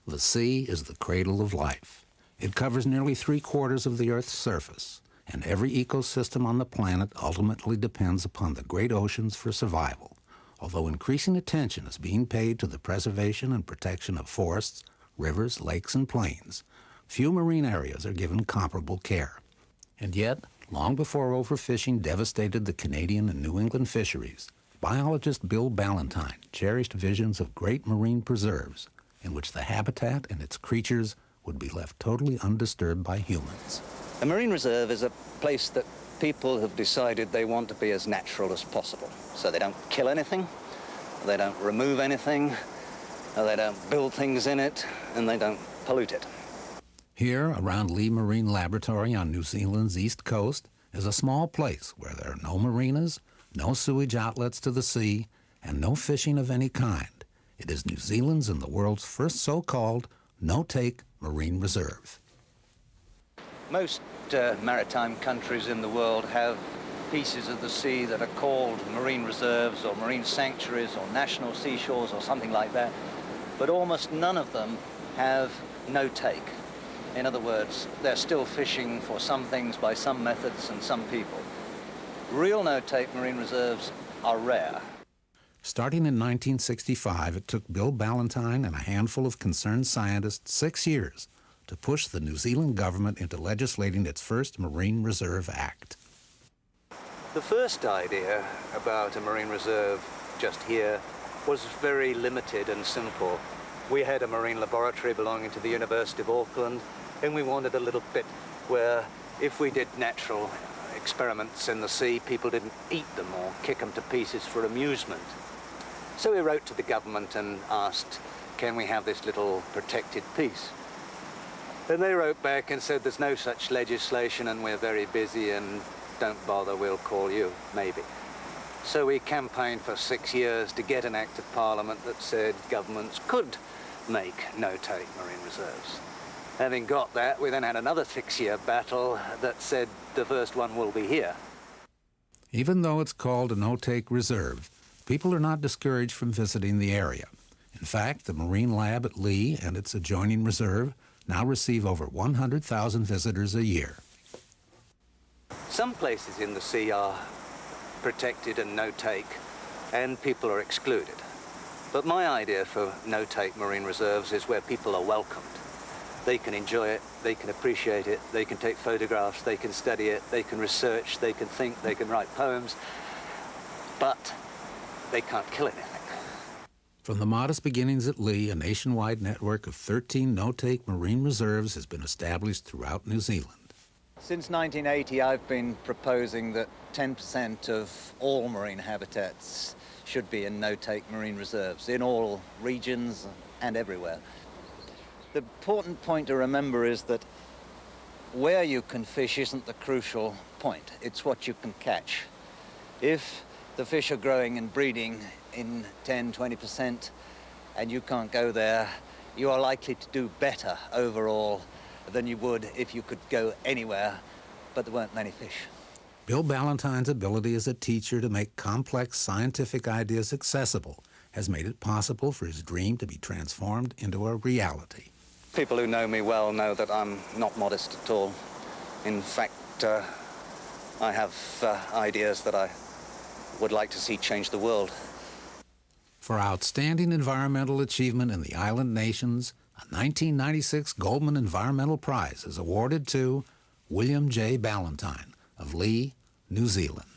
The sea is the cradle of life. It covers nearly 3/4 of the Earth's surface, and every ecosystem on the planet ultimately depends upon the great oceans for survival. Although increasing attention is being paid to the preservation and protection of forests, rivers, lakes, and plains, few marine areas are given comparable care. And yet, long before overfishing devastated the Canadian and New England fisheries, biologist Bill Ballantine cherished visions of great marine preserves in which the habitat and its creatures would be left totally undisturbed by humans. A marine reserve is a place that people have decided they want to be as natural as possible. So they don't kill anything, they don't remove anything, they don't build things in it, and they don't pollute it. Here, around Lee Marine Laboratory on New Zealand's east coast, is a small place where there are no marinas, no sewage outlets to the sea, and no fishing of any kind. It is New Zealand's and the world's first so-called no-take marine reserve. Most maritime countries in the world have pieces of the sea that are called marine reserves or marine sanctuaries or national seashores or something like that, but almost none of them have no-take. In other words, they're still fishing for some things by some methods and some people. Real no-take marine reserves are rare. Starting in 1965, it took Bill Ballantine and a handful of concerned scientists 6 years to push the New Zealand government into legislating its first Marine Reserve Act. The first idea about a marine reserve just here was very limited and simple. We had a marine laboratory belonging to the University of Auckland, and we wanted a little bit where if we did natural experiments in the sea, people didn't eat them or kick them to pieces for amusement. So we wrote to the government and asked, can we have this little protected piece? And they wrote back and said, there's no such legislation and we're very busy and don't bother, we'll call you, maybe. So we campaigned for 6 years to get an act of parliament that said governments could make no-take marine reserves. Having got that, we then had another 6-year battle that said the first one will be here. Even though it's called a no-take reserve, people are not discouraged from visiting the area. In fact, the Marine Lab at Lee and its adjoining reserve now receive over 100,000 visitors a year. Some places in the sea are protected and no-take, and people are excluded. But my idea for no-take marine reserves is where people are welcomed. They can enjoy it, they can appreciate it, they can take photographs, they can study it, they can research, they can think, they can write poems, but they can't kill anything. From the modest beginnings at Lee, a nationwide network of 13 no-take marine reserves has been established throughout New Zealand. Since 1980, I've been proposing that 10% of all marine habitats should be in no-take marine reserves, in all regions and everywhere. The important point to remember is that where you can fish isn't the crucial point. It's what you can catch. If the fish are growing and breeding in 10, 20% and you can't go there, you are likely to do better overall than you would if you could go anywhere, but there weren't many fish. Bill Ballantine's ability as a teacher to make complex scientific ideas accessible has made it possible for his dream to be transformed into a reality. People who know me well know that I'm not modest at all. In fact, I have ideas that I would like to see change the world. For outstanding environmental achievement in the island nations, a 1996 Goldman Environmental Prize is awarded to William J. Ballantine of Lee, New Zealand.